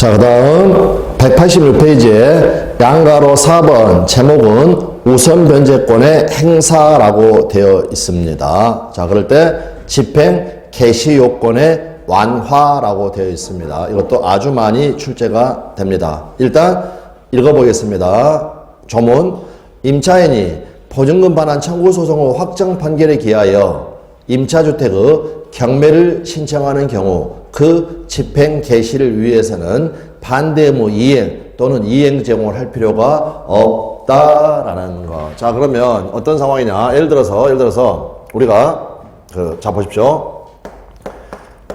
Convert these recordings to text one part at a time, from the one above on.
자, 그 다음 186페이지에 양가로 4번 제목은 우선 변제권의 행사라고 되어 있습니다. 자, 그럴 때 집행 개시 요건의 완화라고 되어 있습니다. 이것도 아주 많이 출제가 됩니다. 일단 읽어보겠습니다. 조문: 임차인이 보증금 반환 청구 소송 후 확정 판결에 기하여 임차주택의 경매를 신청하는 경우 그 집행 개시를 위해서는 반대 의무 이행 또는 이행 제공을 할 필요가 없다라는 거. 자, 그러면 어떤 상황이냐? 예를 들어서 우리가 자 보십시오.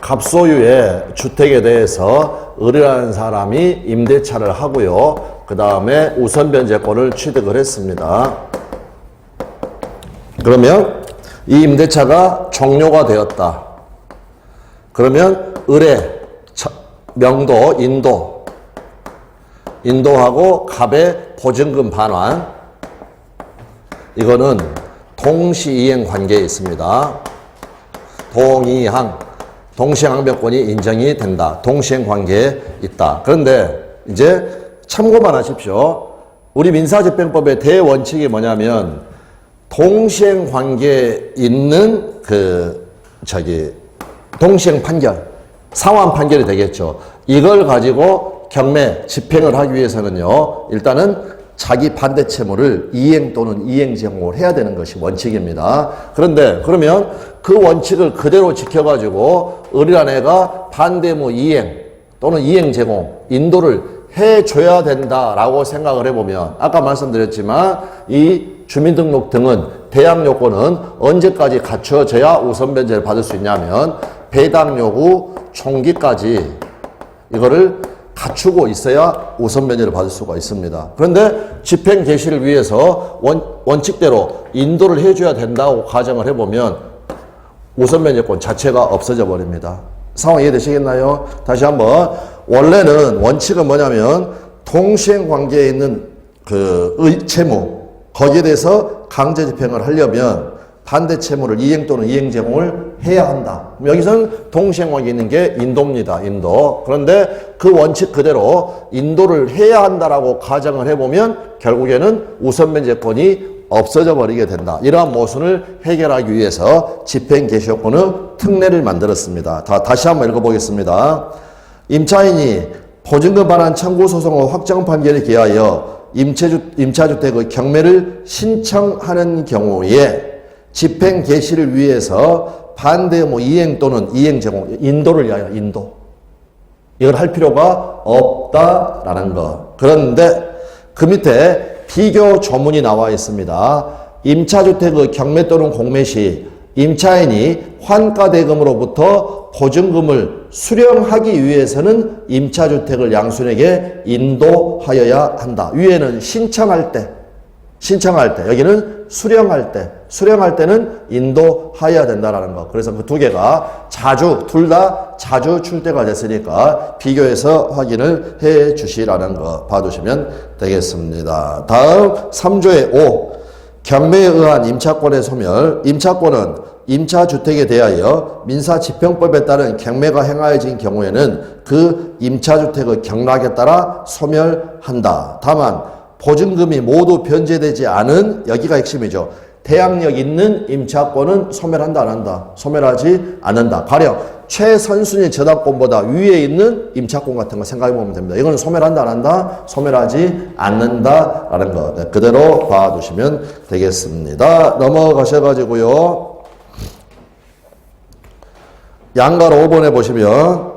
갑소유의 주택에 대해서 을이라는 사람이 임대차를 하고요. 그 다음에 우선 변제권을 취득을 했습니다. 그러면 이 임대차가 종료가 되었다. 그러면 을의 명도, 인도하고 갑의 보증금 반환, 이거는 동시이행 관계에 있습니다. 동시항변권이 인정이 된다. 동시행 관계에 있다. 그런데 이제 참고만 하십시오. 우리 민사집행법의 대원칙이 뭐냐면 동시행 관계에 있는 동시행 판결, 상환 판결이 되겠죠. 이걸 가지고 경매, 집행을 하기 위해서는요, 일단은 자기 반대 채무를 이행 또는 이행 제공을 해야 되는 것이 원칙입니다. 그런데 그러면 그 원칙을 그대로 지켜가지고 을이라는 애가 반대 의무 이행 또는 이행 제공, 인도를 해줘야 된다라고 생각을 해보면, 아까 말씀드렸지만 이 주민등록 등은 대항 요건은 언제까지 갖춰져야 우선 변제를 받을 수 있냐면 배당 요구 총기까지 이거를 갖추고 있어야 우선 변제를 받을 수가 있습니다. 그런데 집행 개시를 위해서 원칙대로 인도를 해줘야 된다고 가정을 해보면 우선 변제권 자체가 없어져 버립니다. 상황 이해되시겠나요? 다시 한번, 원래는 원칙은 뭐냐면 동시행 관계에 있는 채무, 거기에 대해서 강제 집행을 하려면 반대 채무를 이행 또는 이행 제공을 해야 한다. 여기서는 동시행 관계에 있는 게 인도입니다. 인도. 그런데 그 원칙 그대로 인도를 해야 한다라고 가정을 해보면 결국에는 우선 변제권이 없어져 버리게 된다. 이러한 모순을 해결하기 위해서 집행 개시 요건의 특례를 만들었습니다. 다시 한번 읽어보겠습니다. 임차인이 보증금 반환 청구 소송 후 확정 판결에 기하여 임차주택의 경매를 신청하는 경우에 집행 개시를 위해서 반대 의무 이행 또는 이행 제공, 인도를 위하여 이걸 할 필요가 없다라는 것. 그런데 그 밑에 비교 조문이 나와 있습니다. 임차주택의 경매 또는 공매 시 임차인이 환가대금으로부터 보증금을 수령하기 위해서는 임차주택을 양순에게 인도하여야 한다. 위에는 신청할 때, 여기는 수령할 때는 인도하여야 된다라는 거. 그래서 그 두 개가 둘 다 자주 출제가 됐으니까 비교해서 확인을 해 주시라는 거 봐두시면 되겠습니다. 다음 3조의 5. 경매에 의한 임차권의 소멸. 임차권은 임차주택에 대하여 민사집행법에 따른 경매가 행하여진 경우에는 그 임차주택의 경락에 따라 소멸한다. 다만 보증금이 모두 변제되지 않은, 여기가 핵심이죠. 대항력 있는 임차권은 소멸한다, 안 한다? 소멸하지 않는다. 가령 최선순위 저당권보다 위에 있는 임차권 같은 거 생각해 보면 됩니다. 이거는 소멸한다, 안 한다? 소멸하지 않는다라는 거. 네, 그대로 봐두시면 되겠습니다. 넘어가셔가지고요. 양가로 5번에 보시면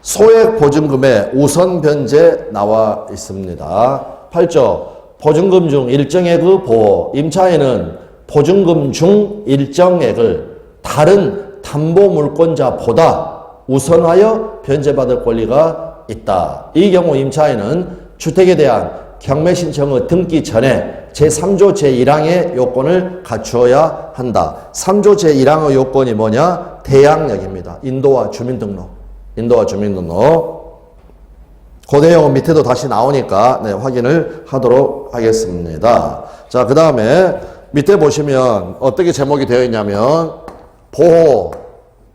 소액 보증금의 우선 변제 나와 있습니다. 8조 보증금 중 일정액의 보호. 임차인은 보증금 중 일정액을 다른 담보물권자보다 우선하여 변제받을 권리가 있다. 이 경우 임차인은 주택에 대한 경매 신청의 등기 전에 제3조 제1항의 요건을 갖추어야 한다. 3조 제1항의 요건이 뭐냐? 대항력입니다. 인도와 주민등록. 그 내용은 밑에도 다시 나오니까 확인을 하도록 하겠습니다. 자, 그 다음에 밑에 보시면 어떻게 제목이 되어 있냐면 보호,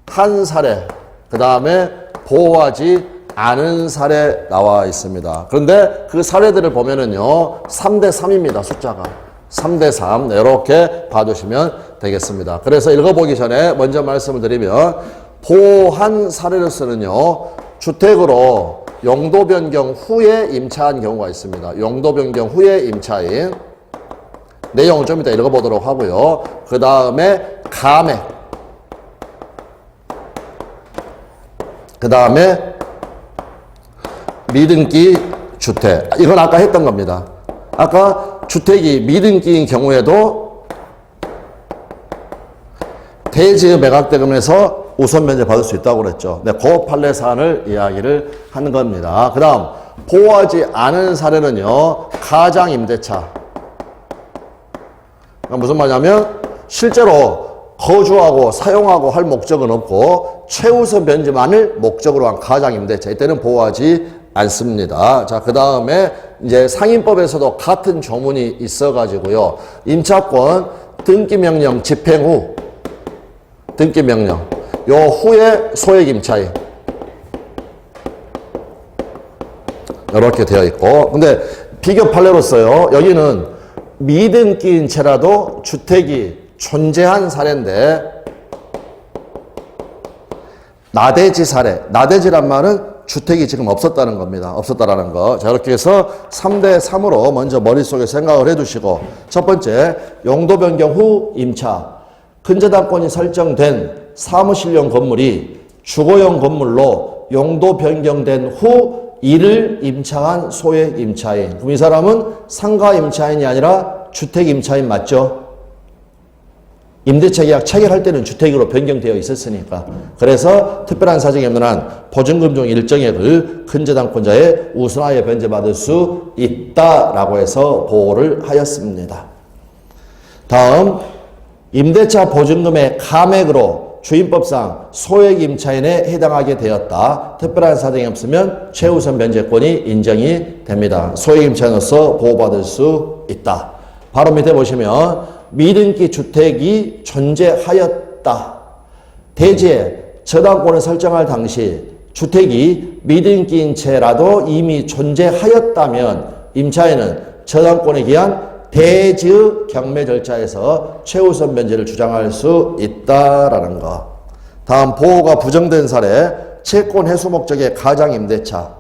한 사례, 그 다음에 보호하지 않은 사례 나와 있습니다. 그런데 그 사례들을 보면은요, 3대 3입니다. 숫자가. 3대 3. 이렇게 봐두시면 되겠습니다. 그래서 읽어보기 전에 먼저 말씀을 드리면, 보한 사례로서는요, 주택으로 용도 변경 후에 임차한 경우가 있습니다. 용도 변경 후에 임차인. 내용을 좀 이따 읽어보도록 하고요. 그 다음에 감액. 그 다음에 미등기 주택. 이건 아까 했던 겁니다. 아까 주택이 미등기인 경우에도 대지의 매각대금에서 우선 면제 받을 수 있다고 그랬죠. 네, 그 판례 사안을 이야기를 하는 겁니다. 그 다음 보호하지 않은 사례는요, 가장임대차. 무슨 말이냐면 실제로 거주하고 사용하고 할 목적은 없고 최우선 변제만을 목적으로 한 가장임대차, 이때는 보호하지 않습니다. 자, 그 다음에 이제 상인법에서도 같은 조문이 있어가지고요, 임차권 등기명령 집행 후, 등기명령 요 후에 소액 임차인 이렇게 되어 있고, 근데 비교 판례로서요, 여기는 미등기인 채라도 주택이 존재한 사례인데, 나대지 사례, 나대지란 말은 주택이 지금 없었다는 겁니다. 없었다라는 거. 자, 이렇게 해서 3대 3으로 먼저 머릿속에 생각을 해 두시고, 첫 번째, 용도 변경 후 임차. 근저당권이 설정된 사무실용 건물이 주거용 건물로 용도 변경된 후 이를 임차한 소액 임차인. 그럼 이 사람은 상가 임차인이 아니라 주택 임차인 맞죠? 임대차 계약 체결할 때는 주택으로 변경되어 있었으니까. 그래서 특별한 사정이 없는 한 보증금 중 일정액을 근저당권자의 우선하여 변제받을 수 있다라고 해서 보호를 하였습니다. 다음, 임대차 보증금의 감액으로 주임법상 소액 임차인에 해당하게 되었다. 특별한 사정이 없으면 최우선 변제권이 인정이 됩니다. 소액 임차인으로서 보호받을 수 있다. 바로 밑에 보시면 미등기 주택이 존재하였다. 대지에 저당권을 설정할 당시 주택이 미등기인 채라도 이미 존재하였다면 임차인은 저당권에 기한 대지의 경매 절차에서 최우선 변제를 주장할 수 있다라는 것. 다음, 보호가 부정된 사례, 채권 회수 목적의 가장임대차.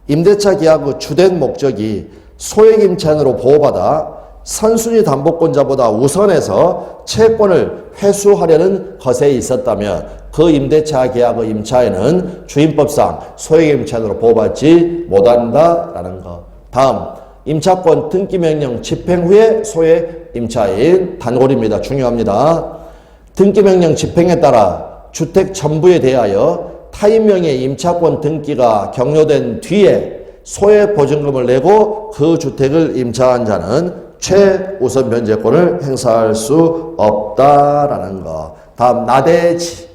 임대차 계약의 주된 목적이 소액 임차인으로 보호받아 선순위 담보권자보다 우선해서 채권을 회수하려는 것에 있었다면 그 임대차 계약의 임차인은 주임법상 소액 임차인으로 보호받지 못한다라는 것. 다음, 임차권 등기명령 집행 후에 소액 임차인. 단골입니다. 중요합니다. 등기명령 집행에 따라 주택 전부에 대하여 타인명의 임차권 등기가 격려된 뒤에 소액 보증금을 내고 그 주택을 임차한 자는 최우선 변제권을 행사할 수 없다라는 것. 다음, 나대지.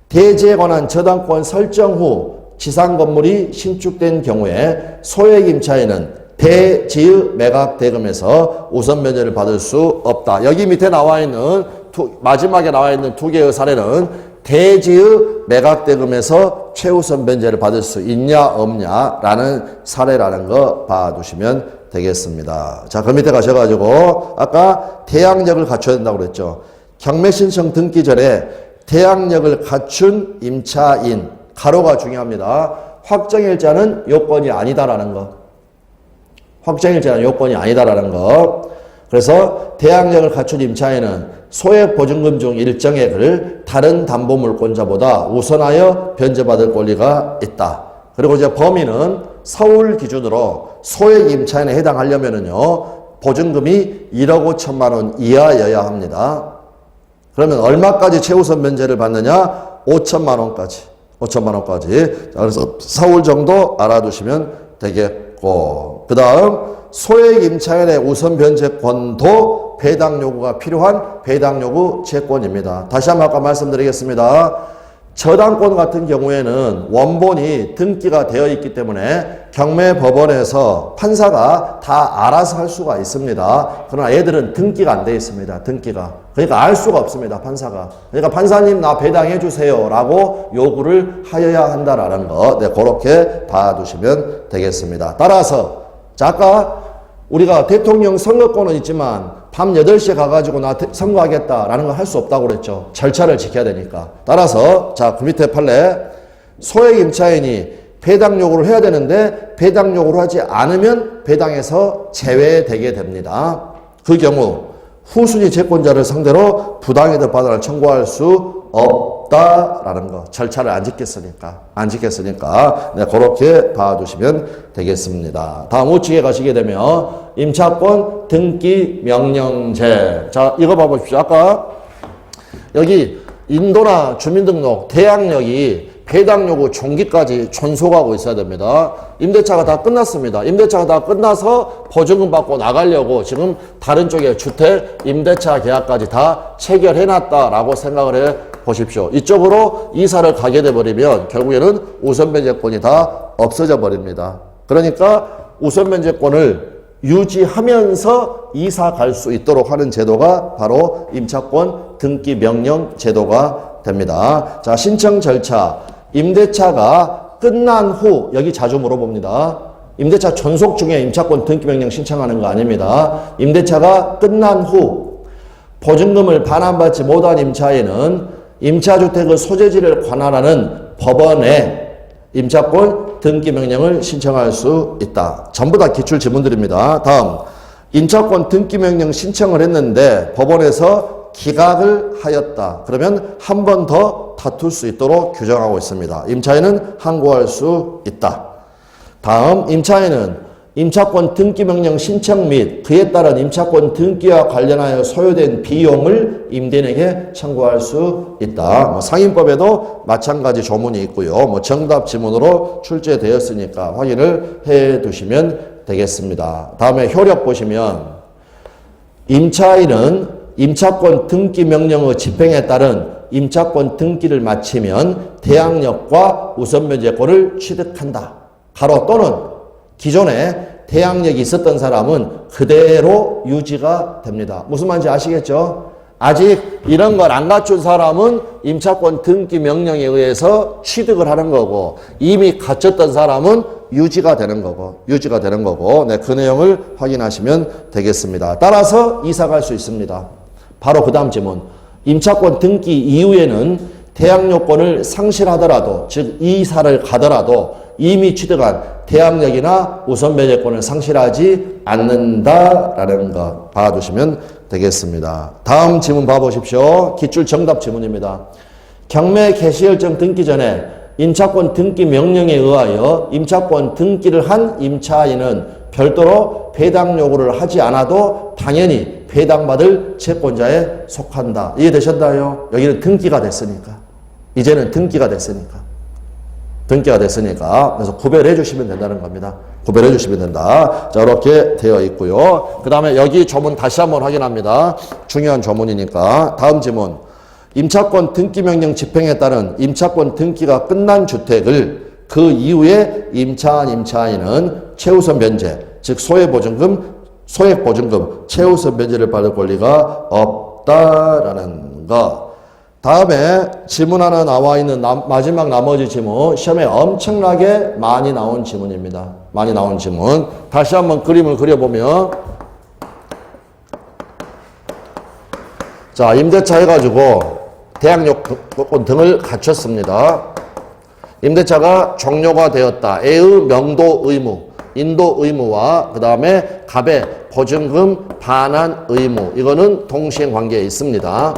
대지에 관한 저당권 설정 후 지상 건물이 신축된 경우에 소액 임차인은 대지의 매각 대금에서 우선 변제를 받을 수 없다. 여기 밑에 나와 있는 마지막에 나와 있는 두 개의 사례는 대지의 매각 대금에서 최우선 변제를 받을 수 있냐 없냐라는 사례라는 거 봐두시면 되겠습니다. 자, 그 밑에 가셔가지고 아까 대항력을 갖춰야 된다고 그랬죠. 경매 신청 등기 전에 대항력을 갖춘 임차인, 가로가 중요합니다. 확정일자는 요건이 아니다라는 거. 확정일자는 요건이 아니다라는 것. 그래서 대항력을 갖춘 임차인은 소액 보증금 중 일정액을 다른 담보물권자보다 우선하여 변제받을 권리가 있다. 그리고 이제 범위는 서울 기준으로 소액 임차인에 해당하려면은요, 보증금이 1억 5천만 원 이하여야 합니다. 그러면 얼마까지 최우선 변제를 받느냐? 5천만 원까지. 5천만 원까지. 자, 그래서 서울 정도 알아두시면 되겠고. 그 다음, 소액 임차인의 우선 변제권도 배당 요구가 필요한 배당 요구 채권입니다. 다시 한번 아까 말씀드리겠습니다. 저당권 같은 경우에는 원본이 등기가 되어 있기 때문에 경매법원에서 판사가 다 알아서 할 수가 있습니다. 그러나 얘들은 등기가 안 되어 있습니다. 등기가. 그러니까 알 수가 없습니다. 판사가. 그러니까 판사님 나 배당해 주세요 라고 요구를 하여야 한다라는 거. 네, 그렇게 봐두시면 되겠습니다. 따라서 자, 아까 우리가 대통령 선거권은 있지만 밤 8시에 가가지고 나 선거하겠다라는 걸 할 수 없다고 그랬죠. 절차를 지켜야 되니까. 따라서 자, 그 밑에 판례 소액 임차인이 배당 요구를 해야 되는데 배당 요구를 하지 않으면 배당에서 제외되게 됩니다. 그 경우 후순위 채권자를 상대로 부당이득 반환을 청구할 수 없다라는 거. 절차를 안 지켰으니까. 네, 그렇게 봐두시면 되겠습니다. 다음 우측에 가시게 되면 임차권 등기 명령제. 자, 이거 봐보십시오. 아까 여기 인도나 주민등록 대항력이 배당 요구 종기까지 존속하고 있어야 됩니다. 임대차가 다 끝났습니다. 임대차가 다 끝나서 보증금 받고 나가려고 지금 다른 쪽에 주택 임대차 계약까지 다 체결해놨다라고 생각을 해 보십시오. 이쪽으로 이사를 가게 돼버리면 결국에는 우선변제권이 다 없어져 버립니다. 그러니까 우선변제권을 유지하면서 이사 갈 수 있도록 하는 제도가 바로 임차권 등기 명령 제도가 됩니다. 자, 신청 절차. 임대차가 끝난 후, 여기 자주 물어봅니다. 임대차 존속 중에 임차권 등기 명령 신청하는 거 아닙니다. 임대차가 끝난 후 보증금을 반환받지 못한 임차인은 임차주택의 소재지를 관할하는 법원에 임차권 등기 명령을 신청할 수 있다. 전부 다 기출 지문들입니다. 다음, 임차권 등기 명령 신청을 했는데 법원에서 기각을 하였다. 그러면 한 번 더 다툴 수 있도록 규정하고 있습니다. 임차인은 항고할 수 있다. 다음, 임차인은 임차권 등기 명령 신청 및 그에 따른 임차권 등기와 관련하여 소요된 비용을 임대인에게 청구할 수 있다. 상인법에도 마찬가지 조문이 있고요. 정답 지문으로 출제되었으니까 확인을 해 두시면 되겠습니다. 다음에 효력 보시면 임차인은 임차권 등기 명령의 집행에 따른 임차권 등기를 마치면 대항력과 우선변제권을 취득한다. 가로 또는 기존에 대항력이 있었던 사람은 그대로 유지가 됩니다. 무슨 말인지 아시겠죠? 아직 이런 걸 안 갖춘 사람은 임차권 등기 명령에 의해서 취득을 하는 거고 이미 갖췄던 사람은 유지가 되는 거고 네, 그 내용을 확인하시면 되겠습니다. 따라서 이사 갈 수 있습니다. 바로 그 다음 질문. 임차권 등기 이후에는 대항력권을 상실하더라도, 즉 이사를 가더라도 이미 취득한 대항력이나 우선변제권을 상실하지 않는다라는 거 봐두시면 되겠습니다. 다음 지문 봐보십시오. 기출 정답 지문입니다. 경매 개시결정 등기 전에 임차권 등기 명령에 의하여 임차권 등기를 한 임차인은 별도로 배당 요구를 하지 않아도 당연히 배당받을 채권자에 속한다. 이해되셨나요? 여기는 등기가 됐으니까. 이제는 등기가 됐으니까. 그래서 구별해 주시면 된다는 겁니다. 구별해 주시면 된다. 자, 이렇게 되어 있고요. 그 다음에 여기 조문 다시 한번 확인합니다. 중요한 조문이니까. 다음 지문. 임차권 등기 명령 집행에 따른 임차권 등기가 끝난 주택을 그 이후에 임차한 임차인은 최우선 변제, 즉 소액 보증금, 최우선 변제를 받을 권리가 없다라는 거. 다음에 지문 하나 나와 있는 마지막 나머지 지문, 시험에 엄청나게 많이 나온 지문입니다. 많이 나온 지문. 다시 한번 그림을 그려보면, 자, 임대차 해가지고 대항력권 등을 갖췄습니다. 임대차가 종료가 되었다. 애의 명도 의무, 인도 의무와 그 다음에 갑의 보증금 반환 의무, 이거는 동시행 관계에 있습니다.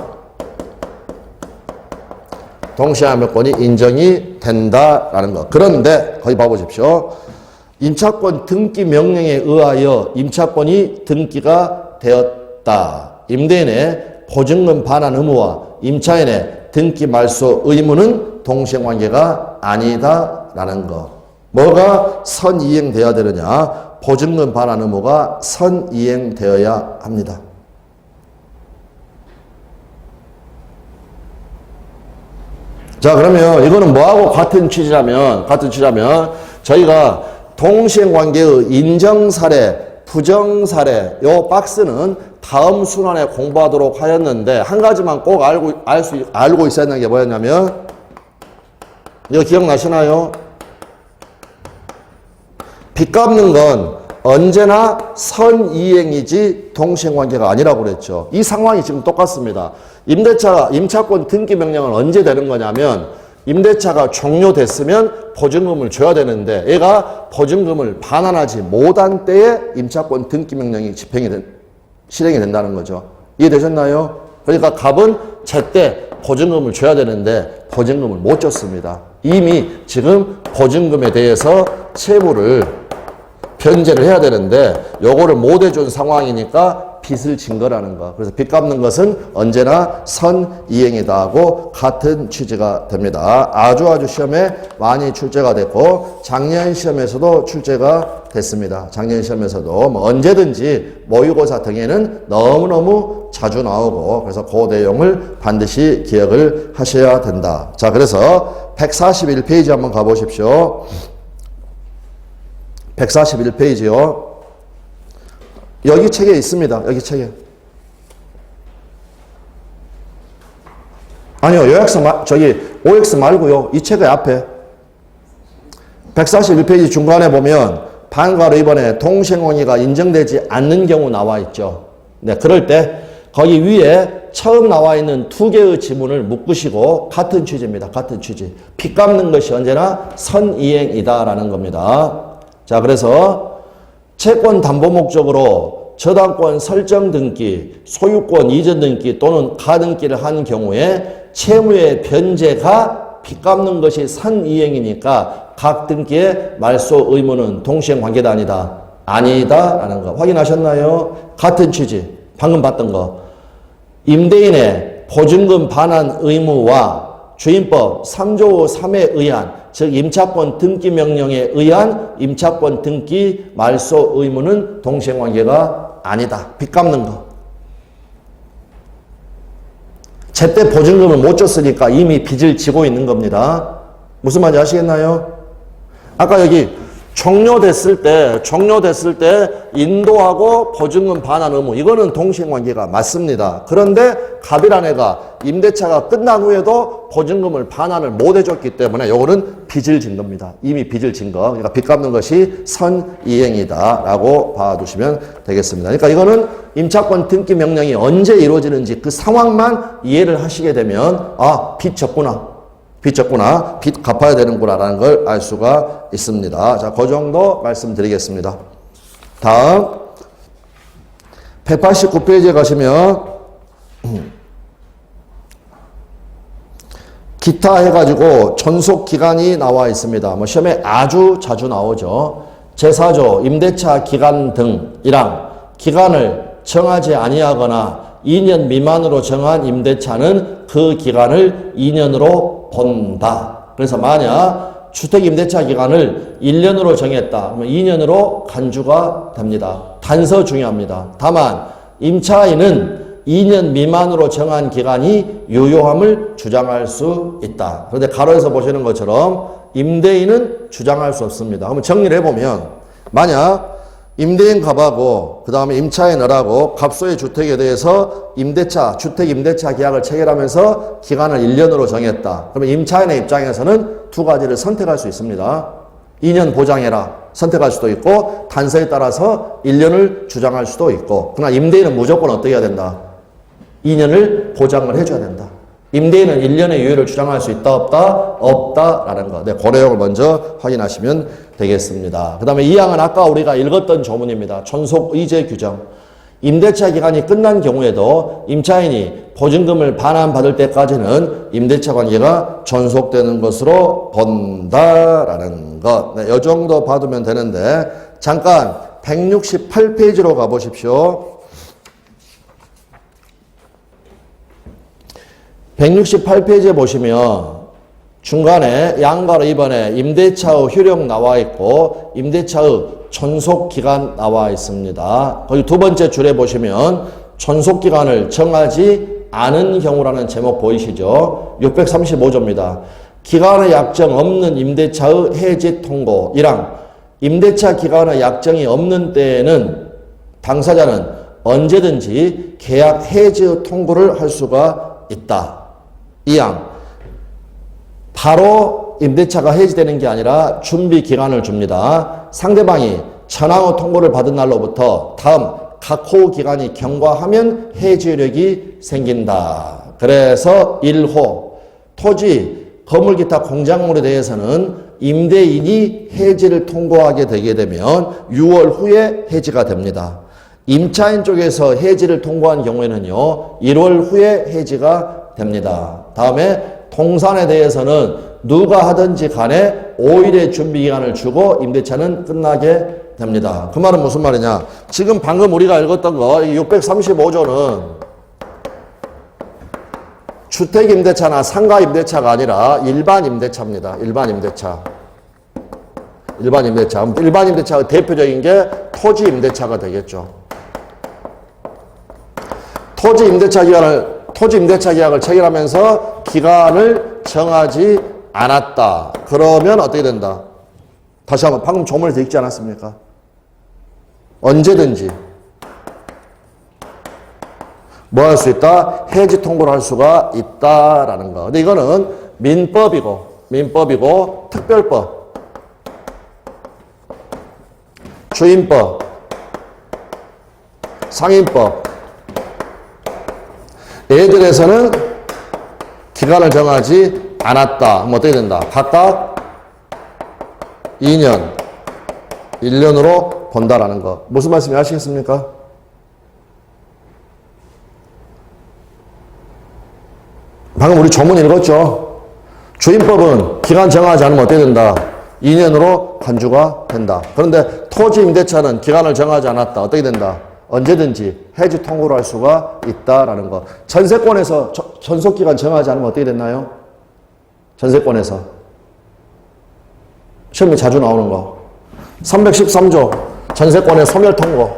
동시행화권이 인정이 된다라는 것. 그런데 거기 봐보십시오. 임차권 등기 명령에 의하여 임차권이 등기가 되었다. 임대인의 보증금 반환 의무와 임차인의 등기 말소 의무는 동시행관계가 아니다라는 것. 뭐가 선이행되어야 되느냐? 보증금 반환 의무가 선이행되어야 합니다. 자, 그러면 이거는 뭐하고 같은 취지라면 저희가 동시행관계의 인정사례, 부정사례 요 박스는 다음 순환에 공부하도록 하였는데 한 가지만 꼭 알고 있어야 하는 게 뭐였냐면 이거 기억나시나요? 빚 갚는 건 언제나 선이행이지 동시행관계가 아니라고 그랬죠. 이 상황이 지금 똑같습니다. 임차권 등기 명령은 언제 되는 거냐면 임대차가 종료됐으면 보증금을 줘야 되는데 얘가 보증금을 반환하지 못한 때에 임차권 등기 명령이 실행이 된다는 거죠. 이해되셨나요? 그러니까 갑은 제때 보증금을 줘야 되는데 보증금을 못 줬습니다. 이미 지금 보증금에 대해서 채무를 변제를 해야 되는데 요거를 못 해준 상황이니까 빚을 진 거라는 거. 그래서 빚 갚는 것은 언제나 선이행이다 하고 같은 취지가 됩니다. 아주 시험에 많이 출제가 됐고 작년 시험에서도 출제가 됐습니다. 작년 시험에서도 뭐 언제든지 모의고사 등에는 너무너무 자주 나오고 그래서 그 내용을 반드시 기억을 하셔야 된다. 자, 그래서 141페이지 한번 가보십시오. 141페이지요. 여기 책에 있습니다. 여기 책에. 아니요. OX 말고요. 이 책의 앞에 141페이지 중간에 보면 반과로 이번에 동시행관계가 인정되지 않는 경우 나와 있죠. 네, 그럴 때 거기 위에 처음 나와 있는 두 개의 지문을 묶으시고 같은 취지입니다. 같은 취지. 빚 갚는 것이 언제나 선이행이다라는 겁니다. 자, 그래서 채권 담보 목적으로 저당권 설정 등기, 소유권 이전 등기 또는 가등기를 한 경우에 채무의 변제가 빚 갚는 것이 선이행이니까 각 등기의 말소 의무는 동시행 관계다 아니다 라는 거 확인하셨나요? 같은 취지 방금 봤던 거 임대인의 보증금 반환 의무와 주임법 3조 3에 의한 즉 임차권 등기 명령에 의한 임차권 등기 말소 의무는 동시행관계가 아니다. 빚 갚는 거. 제때 보증금을 못 줬으니까 이미 빚을 지고 있는 겁니다. 무슨 말인지 아시겠나요? 아까 여기 종료됐을 때 인도하고 보증금 반환 의무 이거는 동시행관계가 맞습니다. 그런데 갑이란 애가 임대차가 끝난 후에도 보증금을 반환을 못 해줬기 때문에 요거는 빚을 진 겁니다. 이미 빚을 진 거. 그러니까 빚 갚는 것이 선이행이다 라고 봐두시면 되겠습니다. 그러니까 이거는 임차권 등기 명령이 언제 이루어지는지 그 상황만 이해를 하시게 되면 아, 빚 졌구나. 빚 갚아야 되는구나 라는 걸 알 수가 있습니다. 자, 그 정도 말씀드리겠습니다. 다음 189페이지에 가시면 기타 해가지고 존속기간이 나와 있습니다. 뭐 시험에 아주 자주 나오죠. 제4조 임대차 기간 등이랑 기간을 정하지 아니하거나 2년 미만으로 정한 임대차는 그 기간을 2년으로 본다. 그래서 만약 주택임대차 기간을 1년으로 정했다. 그러면 2년으로 간주가 됩니다. 단서 중요합니다. 다만 임차인은 2년 미만으로 정한 기간이 유효함을 주장할 수 있다. 그런데 가로에서 보시는 것처럼 임대인은 주장할 수 없습니다. 한번 정리를 해보면 만약 임대인 갑하고 그 다음에 임차인 을하고 갑소의 주택에 대해서 주택 임대차 계약을 체결하면서 기간을 1년으로 정했다. 그러면 임차인의 입장에서는 두 가지를 선택할 수 있습니다. 2년 보장해라 선택할 수도 있고 단서에 따라서 1년을 주장할 수도 있고 그러나 임대인은 무조건 어떻게 해야 된다? 2년을 보장을 해줘야 된다. 임대인은 1년의 유예를 주장할 수 있다 없다? 없다라는 거. 네, 그 내용을 먼저 확인하시면 되겠습니다. 그 다음에 이 항은 아까 우리가 읽었던 조문입니다. 존속의제 규정. 임대차 기간이 끝난 경우에도 임차인이 보증금을 반환받을 때까지는 임대차 관계가 존속되는 것으로 본다라는 것. 네, 이 정도 봐두면 되는데 잠깐 168페이지로 가보십시오. 168페이지에 보시면 중간에 양가로 이번에 임대차의 효력 나와 있고 임대차의 존속기간 나와 있습니다. 거기 두 번째 줄에 보시면 존속기간을 정하지 않은 경우라는 제목 보이시죠? 635조입니다. 기간의 약정 없는 임대차의 해지 통고. 1항. 임대차 기간의 약정이 없는 때에는 당사자는 언제든지 계약 해지 통고를 할 수가 있다. 2항. 바로 임대차가 해지되는 게 아니라 준비 기간을 줍니다. 상대방이 전항의 통고를 받은 날로부터 다음 각호 기간이 경과하면 해지력이 생긴다. 그래서 1호. 토지, 건물 기타 공작물에 대해서는 임대인이 해지를 통고하게 되게 되면 6월 후에 해지가 됩니다. 임차인 쪽에서 해지를 통고한 경우에는요, 1월 후에 해지가 됩니다. 다음에 동산에 대해서는 누가 하든지 간에 5일의 준비기간을 주고 임대차는 끝나게 됩니다. 그 말은 무슨 말이냐? 지금 방금 우리가 읽었던 거 635조는 주택임대차나 상가임대차가 아니라 일반 임대차입니다. 일반 임대차. 일반 임대차. 일반 임대차의 대표적인 게 토지 임대차가 되겠죠. 토지 임대차 계약을 체결하면서 기간을 정하지 않았다. 그러면 어떻게 된다? 다시 한번 방금 조문에 되어 있지 않았습니까? 언제든지 뭐 할 수 있다? 해지 통고를 할 수가 있다라는 거. 근데 이거는 민법이고 특별법, 주임법, 상임법. 얘들에서는 기간을 정하지 않았다. 그럼 어떻게 된다? 각각 2년, 1년으로 본다라는 거. 무슨 말씀인지 아시겠습니까? 방금 우리 조문 읽었죠? 주임법은 기간 정하지 않으면 어떻게 된다? 2년으로 간주가 된다. 그런데 토지 임대차는 기간을 정하지 않았다. 어떻게 된다? 언제든지 해지 통고를 할 수가 있다라는 거. 전세권에서 전속기간 정하지 않으면 어떻게 됐나요? 전세권에서. 시험에 자주 나오는 거. 313조 전세권의 소멸 통고.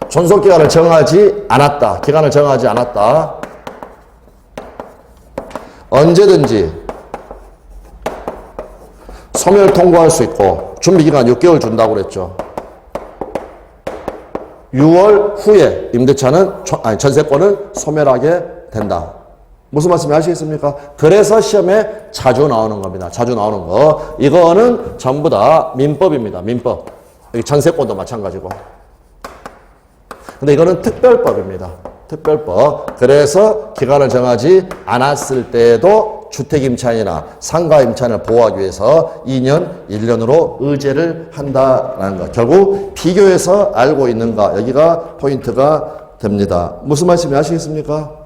존속기간을 정하지 않았다. 기간을 정하지 않았다. 언제든지 소멸 통고할 수 있고 준비기간 6개월 준다고 그랬죠. 6월 후에 임대차는 전세권을 소멸하게 된다. 무슨 말씀인지 아시겠습니까? 그래서 시험에 자주 나오는 겁니다. 자주 나오는 거. 이거는 전부 다 민법입니다. 민법. 여기 전세권도 마찬가지고. 근데 이거는 특별법입니다. 특별법. 그래서 기간을 정하지 않았을 때에도 주택임차인이나 상가임차인을 보호하기 위해서 2년, 1년으로 의제를 한다는 것. 결국 비교해서 알고 있는가. 여기가 포인트가 됩니다. 무슨 말씀인지 아시겠습니까?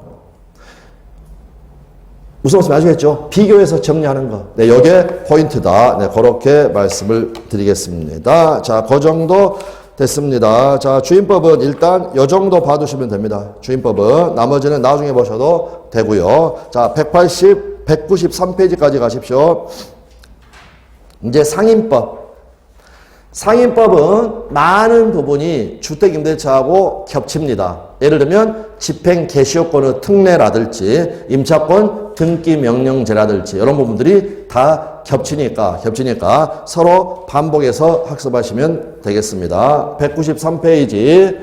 무슨 말씀인지 아시겠죠? 비교해서 정리하는 거. 네, 이게 포인트다. 네, 그렇게 말씀을 드리겠습니다. 자, 그 정도 됐습니다. 자, 주임법은 일단 이 정도 봐두시면 됩니다. 주임법은. 나머지는 나중에 보셔도 되고요. 자, 193페이지까지 가십시오. 이제 상임법. 상임법은 많은 부분이 주택임대차하고 겹칩니다. 예를 들면 집행 개시효권의 특례라든지 임차권 등기 명령제라든지 이런 부분들이 다 겹치니까 서로 반복해서 학습하시면 되겠습니다. 193페이지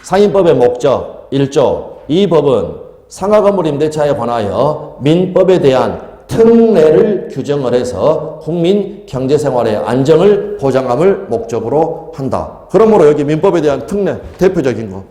상임법의 목적 1조. 이 법은 상가건물 임대차에 관하여 민법에 대한 특례를 규정을 해서 국민 경제생활의 안정을 보장함을 목적으로 한다. 그러므로 여기 민법에 대한 특례 대표적인 거.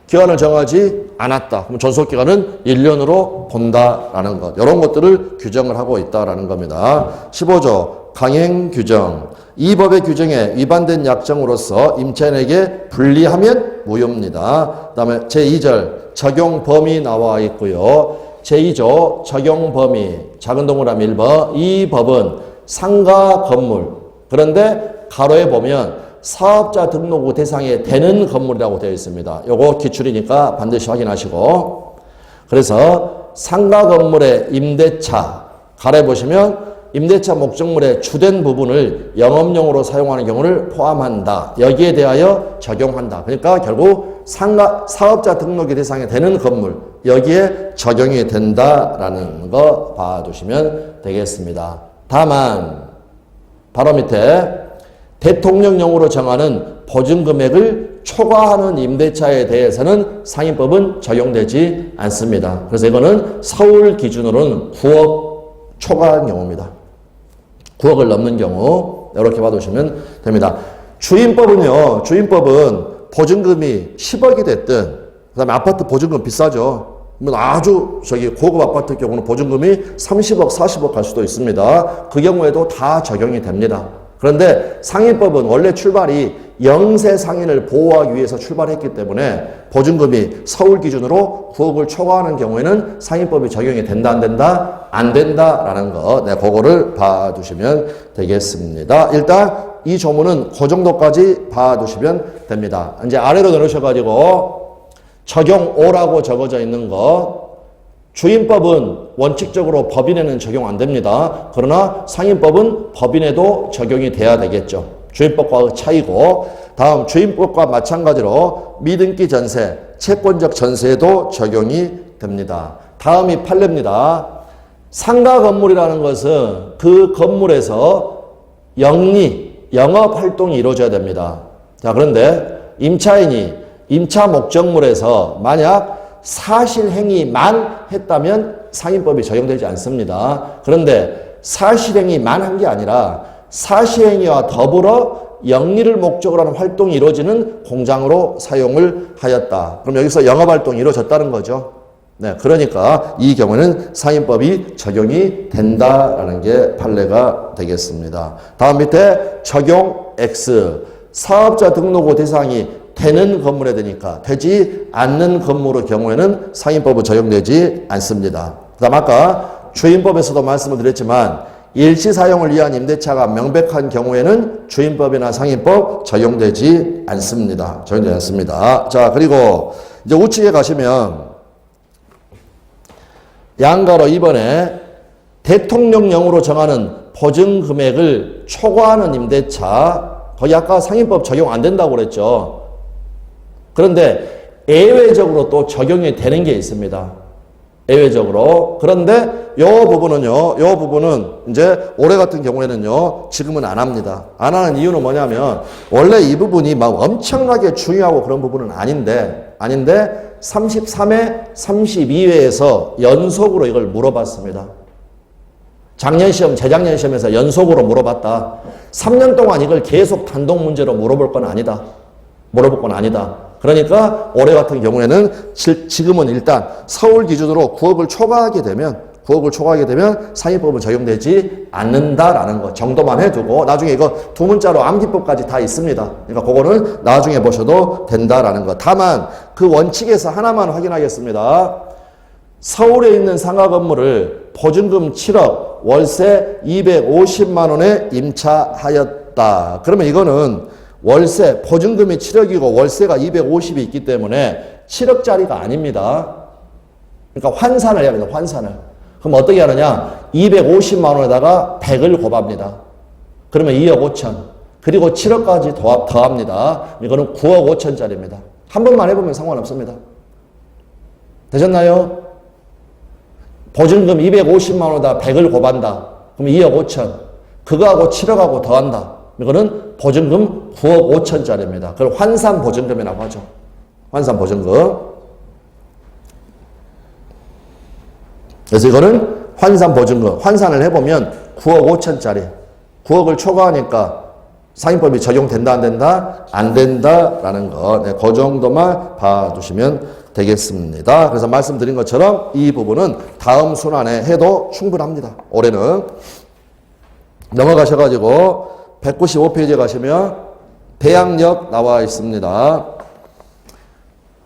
기간을 정하지 않았다. 그럼 존속기간은 1년으로 본다라는 것. 이런 것들을 규정을 하고 있다라는 겁니다. 15조 강행규정. 이 법의 규정에 위반된 약정으로서 임차인에게 불리하면 무효입니다. 그 다음에 제2절 적용범위 나와 있고요. 제2조 적용범위 작은 동그라미 1번. 이 법은 상가 건물. 그런데 가로에 보면 사업자 등록 후 대상에 되는 건물이라고 되어 있습니다. 요거 기출이니까 반드시 확인하시고. 그래서 상가 건물의 임대차 가로에 보시면 임대차 목적물의 주된 부분을 영업용으로 사용하는 경우를 포함한다. 여기에 대하여 적용한다. 그러니까 결국 사업자 등록이 대상에 되는 건물 여기에 적용이 된다라는 거 봐두시면 되겠습니다. 다만 바로 밑에 대통령령으로 정하는 보증금액을 초과하는 임대차에 대해서는 상인법은 적용되지 않습니다. 그래서 이거는 서울 기준으로는 9억 초과한 경우입니다. 9억을 넘는 경우 이렇게 봐두시면 됩니다. 주임법은요. 주임법은 보증금이 10억이 됐든 그 다음에 아파트 보증금 비싸죠. 아주 고급 아파트 경우는 보증금이 30억, 40억 갈 수도 있습니다. 그 경우에도 다 적용이 됩니다. 그런데 상인법은 원래 출발이 영세 상인을 보호하기 위해서 출발했기 때문에 보증금이 서울 기준으로 9억을 초과하는 경우에는 상인법이 적용이 된다, 안 된다? 안 된다라는 거, 네, 그거를 봐두시면 되겠습니다. 일단 이 조문은 그 정도까지 봐두시면 됩니다. 이제 아래로 내려오셔가지고 적용 5라고 적어져 있는 거, 주임법은 원칙적으로 법인에는 적용 안 됩니다. 그러나 상인법은 법인에도 적용이 돼야 되겠죠. 주임법과의 차이고, 다음 주임법과 마찬가지로 미등기 전세, 채권적 전세에도 적용이 됩니다. 다음이 판례입니다. 상가 건물이라는 것은 그 건물에서 영업 활동이 이루어져야 됩니다. 자, 그런데 임차인이 임차 목적물에서 만약 사실행위만 했다면 상인법이 적용되지 않습니다. 그런데 사실행위만 한 게 아니라 사실행위와 더불어 영리를 목적으로 하는 활동이 이루어지는 공장으로 사용을 하였다. 그럼 여기서 영업활동이 이루어졌다는 거죠. 네, 그러니까 이 경우는 상인법이 적용이 된다라는 게 판례가 되겠습니다. 다음 밑에 적용 X. 사업자 등록호 대상이 되는 건물에 되니까 되지 않는 건물의 경우에는 상인법은 적용되지 않습니다. 그 다음 아까 주임법에서도 말씀을 드렸지만 일시 사용을 위한 임대차가 명백한 경우에는 주임법이나 상인법 적용되지 않습니다. 적용되지 않습니다. 자, 그리고 이제 우측에 가시면 양가로 2번에 대통령령으로 정하는 보증금액을 초과하는 임대차, 거기 아까 상인법 적용 안 된다고 그랬죠. 그런데 예외적으로 또 적용이 되는 게 있습니다. 예외적으로. 그런데 요 부분은 이제 올해 같은 경우에는요, 지금은 안 합니다. 안 하는 이유는 뭐냐면, 원래 이 부분이 막 엄청나게 중요하고 그런 부분은 아닌데, 33회, 32회에서 연속으로 이걸 물어봤습니다. 작년 시험, 재작년 시험에서 연속으로 물어봤다. 3년 동안 이걸 계속 단독 문제로 물어볼 건 아니다. 그러니까 올해 같은 경우에는 지금은 일단 서울 기준으로 9억을 초과하게 되면 상인법은 적용되지 않는다라는 것 정도만 해두고 나중에 이거 두 문자로 암기법까지 다 있습니다. 그러니까 그거는 나중에 보셔도 된다라는 것. 다만 그 원칙에서 하나만 확인하겠습니다. 서울에 있는 상가 건물을 보증금 7억, 월세 250만 원에 임차하였다. 그러면 이거는 월세, 보증금이 7억이고 월세가 250이 있기 때문에 7억짜리가 아닙니다. 그러니까 환산을 해야 합니다. 환산을. 그럼 어떻게 하느냐? 250만 원에다가 100을 곱합니다. 그러면 2억 5천. 그리고 7억까지 더합니다. 이거는 9억 5천짜리입니다. 한 번만 해보면 상관없습니다. 되셨나요? 보증금 250만 원에다 100을 곱한다. 그럼 2억 5천. 그거하고 7억하고 더한다. 이거는 보증금 9억 5천짜리입니다. 그걸 환산 보증금이라고 하죠. 환산 보증금. 그래서 이거는 환산 보증금. 환산을 해보면 9억 5천짜리. 9억을 초과하니까 상인법이 적용된다, 안 된다? 안 된다라는 거. 네, 그 정도만 봐두시면 되겠습니다. 그래서 말씀드린 것처럼 이 부분은 다음 순환에 해도 충분합니다. 올해는. 넘어가셔가지고 195페이지에 가시면 대항력 나와 있습니다.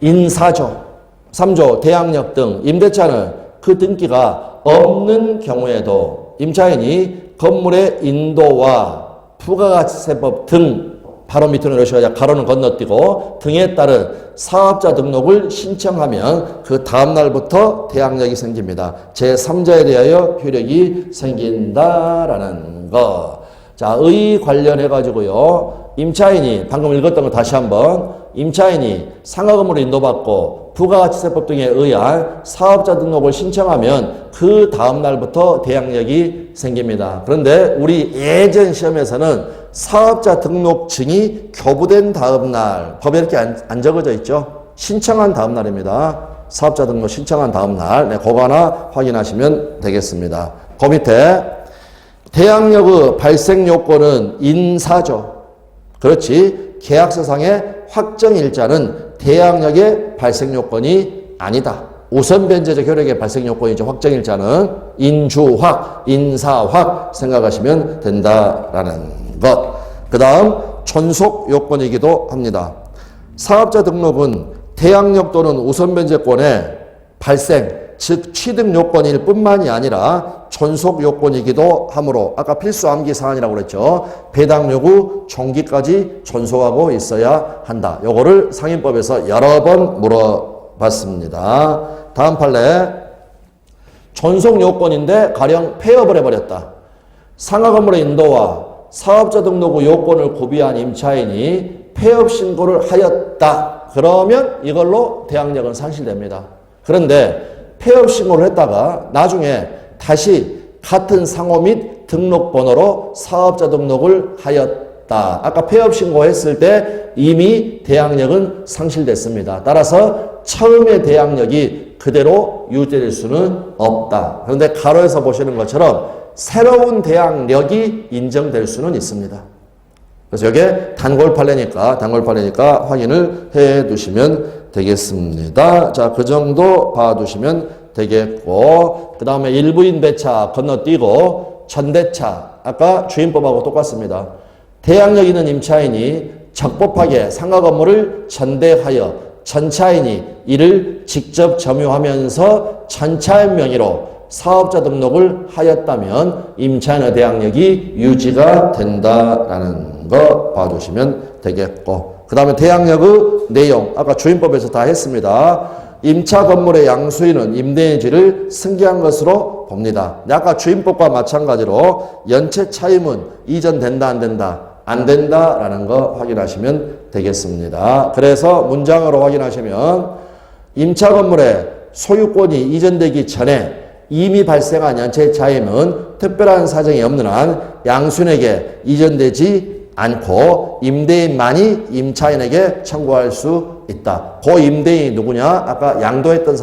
인사조, 3조, 대항력 등 임대차는 그 등기가 없는 경우에도 임차인이 건물의 인도와 부가가치세법 등 바로 밑으로 내려오셔야 가로는 건너뛰고 등에 따른 사업자 등록을 신청하면 그 다음 날부터 대항력이 생깁니다. 제3자에 대하여 효력이 생긴다라는 거. 자, 의 관련해가지고요. 임차인이, 방금 읽었던 거 다시 한번. 임차인이 상하금으로 인도받고 부가가치세법 등에 의한 사업자 등록을 신청하면 그 다음 날부터 대항력이 생깁니다. 그런데 우리 예전 시험에서는 사업자 등록증이 교부된 다음 날, 법에 이렇게 안 적어져 있죠? 신청한 다음 날입니다. 사업자 등록 신청한 다음 날. 네, 그거 하나 확인하시면 되겠습니다. 그 밑에 대항력의 발생 요건은 인사죠. 그렇지. 계약서상의 확정일자는 대항력의 발생 요건이 아니다. 우선 변제적 효력의 발생 요건이죠. 확정일자는 인주확, 인사확 생각하시면 된다라는 것. 그 다음 존속 요건이기도 합니다. 사업자 등록은 대항력 또는 우선 변제권의 발생, 즉 취득 요건일 뿐만이 아니라 존속 요건이기도 하므로 아까 필수 암기 사안이라고 그랬죠. 배당 요구 종기까지 존속하고 있어야 한다. 요거를 상임법에서 여러 번 물어봤습니다. 다음 판례. 존속 요건인데 가령 폐업을 해버렸다. 상하 건물의 인도와 사업자 등록 후 요건을 구비한 임차인이 폐업 신고를 하였다. 그러면 이걸로 대항력은 상실됩니다. 그런데 폐업 신고를 했다가 나중에 다시 같은 상호 및 등록번호로 사업자 등록을 하였다. 아까 폐업 신고했을 때 이미 대항력은 상실됐습니다. 따라서 처음의 대항력이 그대로 유지될 수는 없다. 그런데 가로에서 보시는 것처럼 새로운 대항력이 인정될 수는 있습니다. 그래서 이게 단골 판례니까 확인을 해 두시면 되겠습니다. 자, 그 정도 봐두시면 되겠고, 그 다음에 일부인 배차 건너뛰고 전대차, 아까 주임법하고 똑같습니다. 대항력 있는 임차인이 적법하게 상하 건물을 전대하여 전차인이 이를 직접 점유하면서 전차인 명의로 사업자 등록을 하였다면 임차인의 대항력이 유지가 된다라는 거 봐주시면 되겠고, 그 다음에 대항력의 내용 아까 주임법에서 다 했습니다. 임차 건물의 양수인은 임대인지를 승계한 것으로 봅니다. 아까 주임법과 마찬가지로 연체 차임은 이전된다 안 된다? 안 된다라는 거 확인하시면 되겠습니다. 그래서 문장으로 확인하시면 임차 건물의 소유권이 이전되기 전에 이미 발생한 연체 차임은 특별한 사정이 없는 한 양수인에게 이전되지 않고 임대인만이 임차인에게 청구할 수 있다. 그 임대인이 누구냐? 아까 양도했던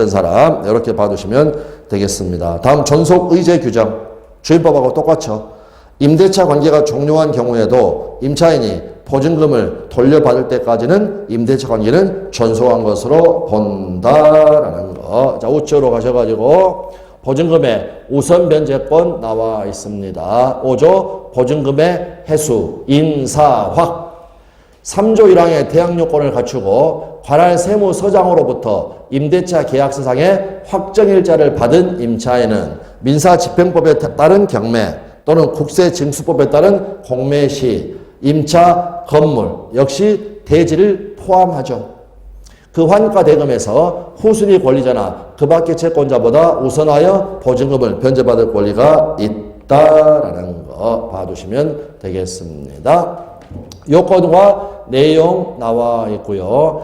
사람 이렇게 봐두시면 되겠습니다. 다음 존속 의제 규정 주임법하고 똑같죠. 임대차 관계가 종료한 경우에도 임차인이 보증금을 돌려받을 때까지는 임대차 관계는 존속한 것으로 본다라는 거. 자, 우측으로 가셔가지고 보증금의 우선 변제권 나와 있습니다. 5조 보증금의 해수, 인사확. 3조 1항의 대항요건을 갖추고 관할 세무서장으로부터 임대차 계약서상의 확정일자를 받은 임차인은 민사집행법에 따른 경매 또는 국세징수법에 따른 공매 시 임차 건물 역시 대지를 포함하죠. 그 환가 대금에서 후순위 권리자나 그 밖의 채권자보다 우선하여 보증금을 변제받을 권리가 있다라는 거 봐두시면 되겠습니다. 요건과 내용 나와 있고요.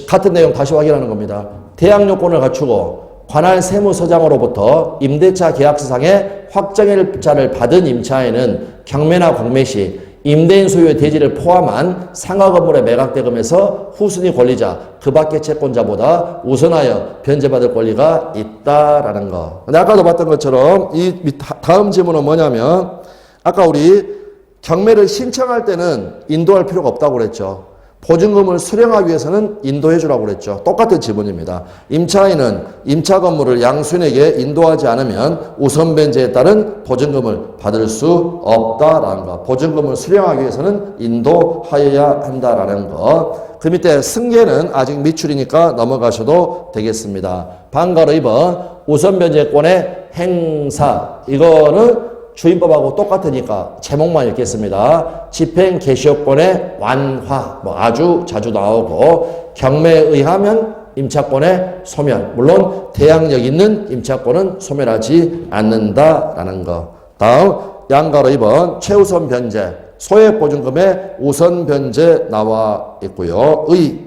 같은 내용 다시 확인하는 겁니다. 대항 요건을 갖추고 관할 세무서장으로부터 임대차 계약서상의 확정일자를 받은 임차인은 경매나 공매 시 임대인 소유의 대지를 포함한 상하 건물의 매각 대금에서 후순위 권리자 그 밖의 채권자보다 우선하여 변제받을 권리가 있다라는 거. 근데 아까도 봤던 것처럼 이 다음 지문은 뭐냐면 아까 우리 경매를 신청할 때는 인도할 필요가 없다고 그랬죠. 보증금을 수령하기 위해서는 인도해 주라고 그랬죠. 똑같은 지문입니다. 임차인은 임차 건물을 양수인에게 인도하지 않으면 우선 변제에 따른 보증금을 받을 수 없다라는 거. 보증금을 수령하기 위해서는 인도하여야 한다라는 거. 그 밑에 승계는 아직 미출이니까 넘어가셔도 되겠습니다. 방가로 2번 우선 변제권의 행사. 이거는 주임법하고 똑같으니까 제목만 읽겠습니다. 집행 개시효권의 완화, 아주 자주 나오고 경매에 의하면 임차권의 소멸, 물론 대항력 있는 임차권은 소멸하지 않는다라는 거. 다음 양가로 2번 최우선 변제, 소액보증금의 우선 변제 나와 있고요. 의,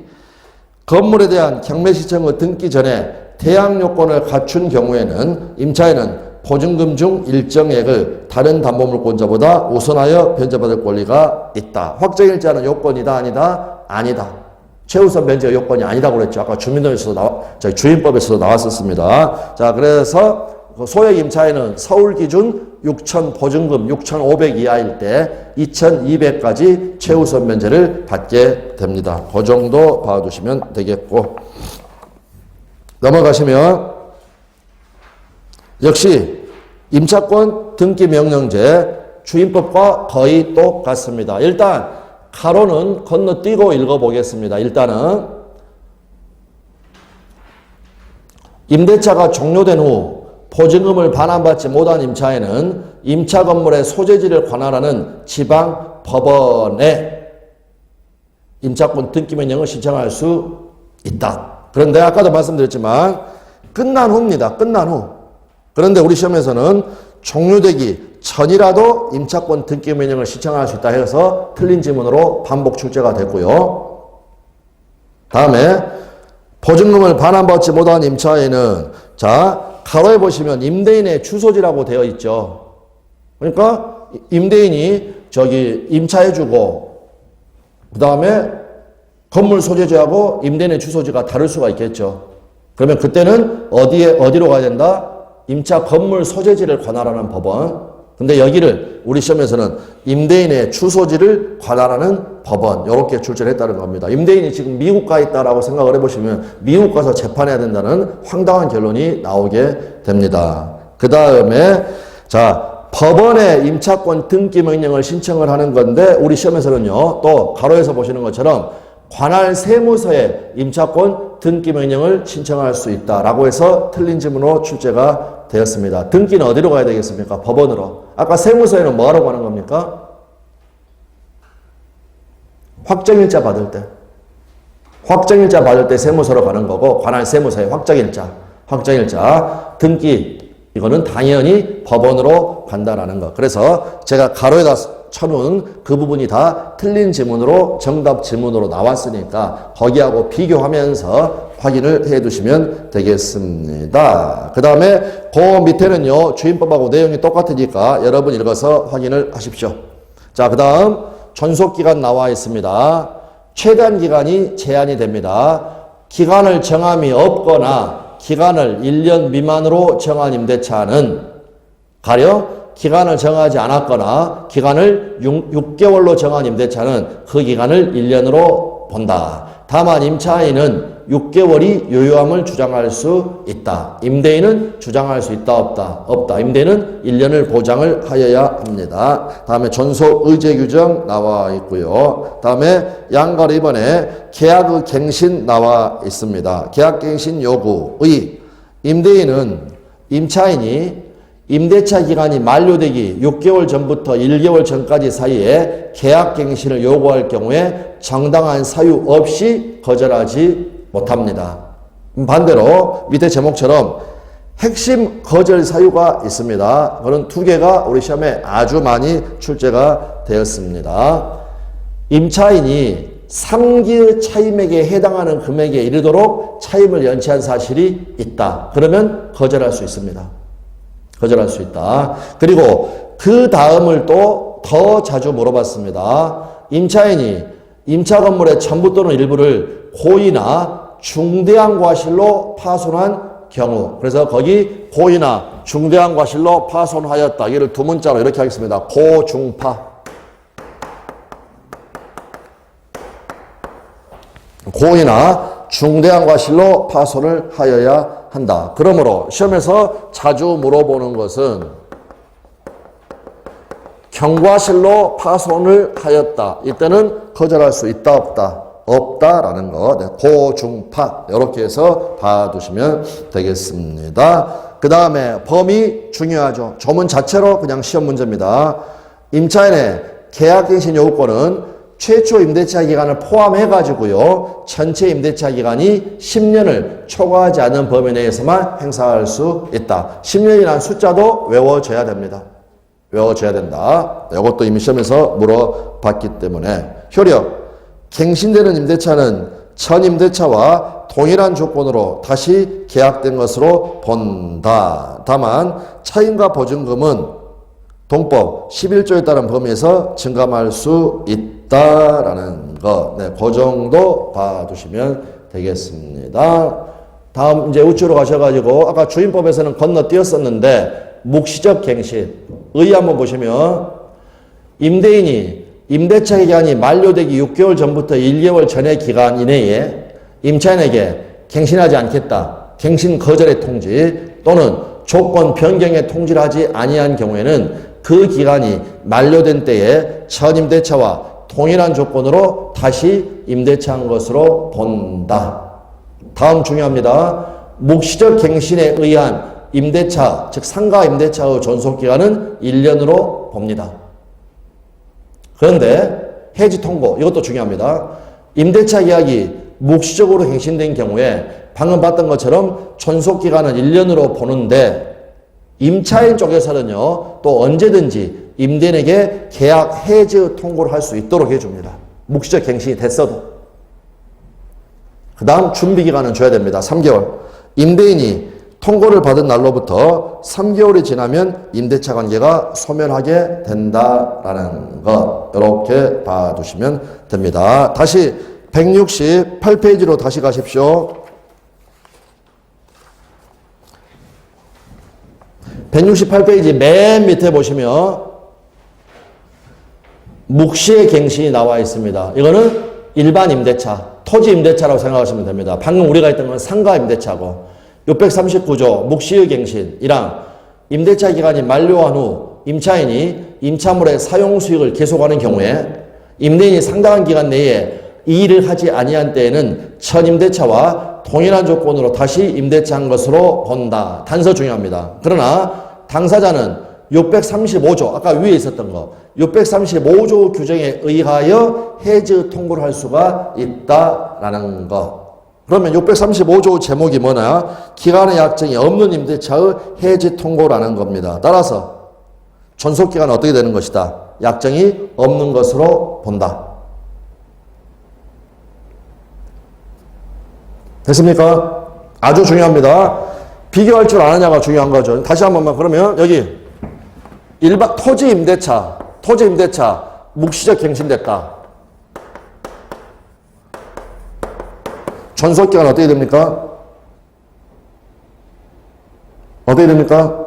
건물에 대한 경매 시청의 등기 전에 대항 요건을 갖춘 경우에는 임차인은 보증금 중 일정액을 다른 담보물권자보다 우선하여 변제받을 권리가 있다. 확정일자는 요건이다, 아니다? 아니다. 최우선 변제가 요건이 아니다고 그랬죠. 아까 저희 주임법에서도 나왔었습니다. 자, 그래서 소액 임차인은 서울 기준 6천 보증금 6,500 이하일 때 2,200까지 최우선 변제를 받게 됩니다. 그 정도 봐두시면 되겠고, 넘어가시면 역시 임차권 등기 명령제 주임법과 거의 똑같습니다. 일단 가로는 건너뛰고 읽어보겠습니다. 일단은 임대차가 종료된 후 보증금을 반환받지 못한 임차인은 임차 건물의 소재지를 관할하는 지방 법원에 임차권 등기 명령을 신청할 수 있다. 그런데 아까도 말씀드렸지만 끝난 후입니다. 끝난 후. 그런데 우리 시험에서는 종료되기 전이라도 임차권 등기 명령을 신청할 수 있다 해서 틀린 지문으로 반복 출제가 됐고요. 다음에 보증금을 반환받지 못한 임차인은 자 가로에 보시면 임대인의 주소지라고 되어 있죠. 그러니까 임대인이 저기 임차해주고 그 다음에 건물 소재지하고 임대인의 주소지가 다를 수가 있겠죠. 그러면 그때는 어디로 가야 된다? 임차 건물 소재지를 관할하는 법원. 근데 여기를 우리 시험에서는 임대인의 주소지를 관할하는 법원 이렇게 출제를 했다는 겁니다. 임대인이 지금 미국 가 있다라고 생각을 해보시면 미국 가서 재판해야 된다는 황당한 결론이 나오게 됩니다. 그 다음에 자 법원에 임차권 등기 명령을 신청을 하는 건데 우리 시험에서는요 또 가로에서 보시는 것처럼 관할 세무서에 임차권 등기 명령을 신청할 수 있다라고 해서 틀린 지문으로 출제가 되었습니다. 등기는 어디로 가야 되겠습니까? 법원으로. 아까 세무서에는 뭐하러 가는 겁니까? 확정일자 받을 때. 확정일자 받을 때 세무서로 가는 거고 관할 세무서에 확정일자 등기 이거는 당연히 법원으로 간다라는 거. 그래서 제가 가로에다 쳐놓은 그 부분이 다 틀린 지문으로 정답 지문으로 나왔으니까 거기하고 비교하면서 확인을 해 두시면 되겠습니다. 그 다음에 그 밑에는요 주임법하고 내용이 똑같으니까 여러분 읽어서 확인을 하십시오. 자, 그 다음 존속기간 나와 있습니다. 최단 기간이 제한이 됩니다. 기간을 정함이 없거나 기간을 1년 미만으로 정한 임대차는 가령 기간을 정하지 않았거나 기간을 6개월로 정한 임대차는 그 기간을 1년으로 본다. 다만 임차인은 6개월이 유효함을 주장할 수 있다. 임대인은 주장할 수 있다 없다? 없다. 임대인은 1년을 보장을 하여야 합니다. 다음에 존속 의제 규정 나와 있고요. 다음에 양가로 이번에 계약의 갱신 나와 있습니다. 계약갱신 요구의 임대인은 임차인이 임대차 기간이 만료되기 6개월 전부터 1개월 전까지 사이에 계약갱신을 요구할 경우에 정당한 사유 없이 거절하지 못합니다. 반대로 밑에 제목처럼 핵심 거절 사유가 있습니다. 그런 두 개가 우리 시험에 아주 많이 출제가 되었습니다. 임차인이 3기의 차임액에 해당하는 금액에 이르도록 차임을 연체한 사실이 있다. 그러면 거절할 수 있습니다. 거절할 수 있다. 그리고 그 다음을 또 더 자주 물어봤습니다. 임차인이 임차 건물의 전부 또는 일부를 고의나 중대한 과실로 파손한 경우. 그래서 거기 고의나 중대한 과실로 파손하였다. 이를 두 문자로 이렇게 하겠습니다. 고중파. 고의나 중대한 과실로 파손을 하여야 한다. 그러므로 시험에서 자주 물어보는 것은 경과실로 파손을 하였다. 이때는 거절할 수 있다 없다? 없다라는 거. 네, 고중파 이렇게 해서 봐두시면 되겠습니다. 그 다음에 범위 중요하죠. 조문 자체로 그냥 시험 문제입니다. 임차인의 계약갱신 요구권은 최초 임대차 기간을 포함해가지고요. 전체 임대차 기간이 10년을 초과하지 않는 범위 내에서만 행사할 수 있다. 10년이라는 숫자도 외워져야 됩니다. 외워줘야 된다. 이것도 이미 시험에서 물어봤기 때문에 효력. 갱신되는 임대차는 전 임대차와 동일한 조건으로 다시 계약된 것으로 본다. 다만 차임과 보증금은 동법 11조에 따른 범위에서 증감할 수 있다라는 거. 네, 그 정도 봐두시면 되겠습니다. 다음 이제 우측으로 가셔가지고 아까 주임법에서는 건너뛰었었는데 묵시적 갱신. 의 한번 보시면 임대인이 임대차 기간이 만료되기 6개월 전부터 1개월 전의 기간 이내에 임차인에게 갱신하지 않겠다. 갱신 거절의 통지 또는 조건 변경의 통지를 하지 아니한 경우에는 그 기간이 만료된 때에 전 임대차와 동일한 조건으로 다시 임대차한 것으로 본다. 다음 중요합니다. 묵시적 갱신에 의한 임대차, 즉 상가 임대차의 존속기간은 1년으로 봅니다. 그런데 해지 통고, 이것도 중요합니다. 임대차 계약이 묵시적으로 갱신된 경우에 방금 봤던 것처럼 존속기간은 1년으로 보는데 임차인 쪽에서는요, 또 언제든지 임대인에게 계약 해지 통고를 할 수 있도록 해줍니다. 묵시적 갱신이 됐어도. 그 다음 준비기간은 줘야 됩니다. 3개월. 임대인이 통고를 받은 날로부터 3개월이 지나면 임대차 관계가 소멸하게 된다라는 것. 이렇게 봐두시면 됩니다. 다시 168페이지로 다시 가십시오. 168페이지 맨 밑에 보시면 묵시의 갱신이 나와 있습니다. 이거는 일반 임대차, 토지 임대차라고 생각하시면 됩니다. 방금 우리가 했던 건 상가 임대차고 639조 묵시의 갱신이랑 임대차 기간이 만료한 후 임차인이 임차물의 사용 수익을 계속하는 경우에 임대인이 상당한 기간 내에 이 일을 하지 아니한 때에는 전 임대차와 동일한 조건으로 다시 임대차한 것으로 본다. 단서 중요합니다. 그러나 당사자는 635조, 아까 위에 있었던 거 635조 규정에 의하여 해지 통고를 할 수가 있다라는 거. 그러면 635조 제목이 뭐냐? 기간의 약정이 없는 임대차의 해지 통고라는 겁니다. 따라서 존속기간은 어떻게 되는 것이다? 약정이 없는 것으로 본다. 됐습니까? 아주 중요합니다. 비교할 줄 아느냐가 중요한 거죠. 다시 한 번만. 그러면 여기 일반 토지 임대차 묵시적 갱신됐다. 존속기간 어떻게 됩니까? 어떻게 됩니까?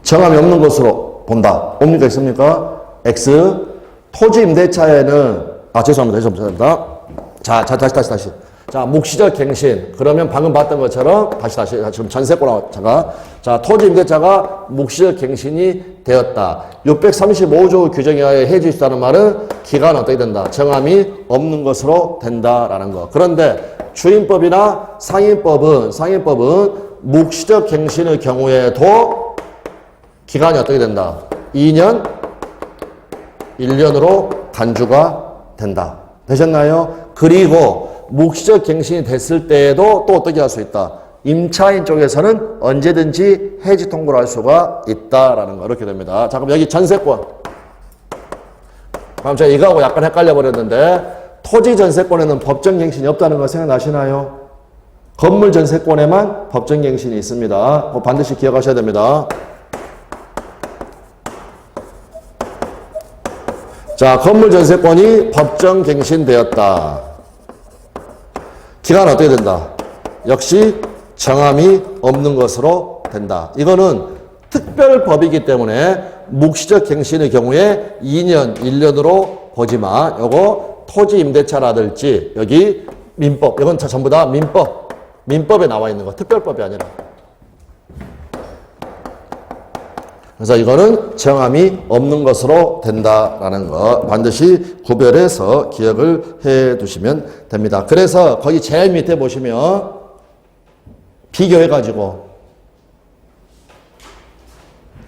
정함이 없는 것으로 본다. 옵니까? 있습니까? X. 토지 임대차에는, 죄송합니다. 다시. 자, 묵시적 갱신. 그러면 방금 봤던 것처럼, 지금 전세권, 토지 임대차가 묵시적 갱신이 되었다. 635조 규정에 의하여 해지 있다는 말은 기간은 어떻게 된다? 정함이 없는 것으로 된다라는 거. 그런데 주임법이나 상임법은 묵시적 갱신의 경우에도 기간이 어떻게 된다? 2년, 1년으로 단주가 된다. 되셨나요? 그리고 묵시적 갱신이 됐을 때에도 또 어떻게 할 수 있다? 임차인 쪽에서는 언제든지 해지 통고를 할 수가 있다라는 거. 이렇게 됩니다. 자, 그럼 여기 전세권. 그럼 제가 이거하고 약간 헷갈려 버렸는데 토지 전세권에는 법정 갱신이 없다는 거 생각나시나요? 건물 전세권에만 법정 갱신이 있습니다. 그거 반드시 기억하셔야 됩니다. 자, 건물 전세권이 법정 갱신되었다. 기간은 어떻게 된다? 역시 정함이 없는 것으로 된다. 이거는 특별법이기 때문에 묵시적 갱신의 경우에 2년, 1년으로 보지만 요거 토지 임대차라든지 여기 민법, 이건 전부 다 민법에 나와 있는 거, 특별법이 아니라. 그래서 이거는 정함이 없는 것으로 된다라는 거 반드시 구별해서 기억을 해 두시면 됩니다. 그래서 거기 제일 밑에 보시면 비교해가지고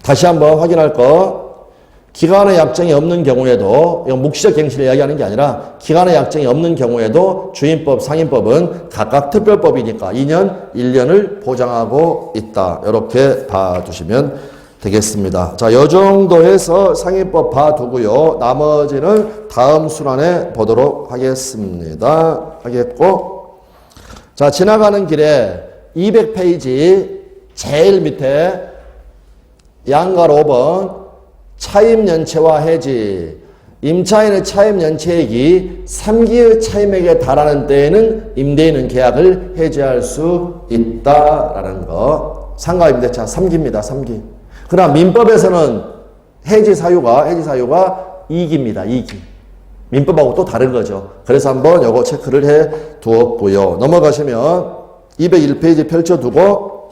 다시 한번 확인할 거, 기간의 약정이 없는 경우에도, 이건 묵시적 갱신을 이야기하는 게 아니라 기간의 약정이 없는 경우에도 주임법, 상임법은 각각 특별법이니까 2년, 1년을 보장하고 있다. 이렇게 봐두시면 되겠습니다. 자, 요 정도 해서 상위법 봐두고요. 나머지는 다음 순환에 보도록 하겠습니다. 하겠고. 자, 지나가는 길에 200페이지 제일 밑에 양갈 5번 차임연체와 해지. 임차인의 차임연체액이 3기의 차임액에 달하는 때에는 임대인은 계약을 해지할 수 있다라는 거. 상가임대차 3기입니다. 3기. 그러나 민법에서는 해지 사유가 2기입니다. 2기. 민법하고 또 다른 거죠. 그래서 한번 요거 체크를 해 두었고요. 넘어가시면 201페이지 펼쳐두고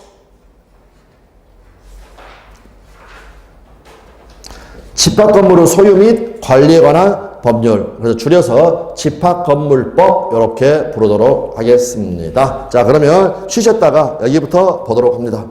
집합건물의 소유 및 관리에 관한 법률, 그래서 줄여서 집합건물법 이렇게 부르도록 하겠습니다. 자, 그러면 쉬셨다가 여기부터 보도록 합니다.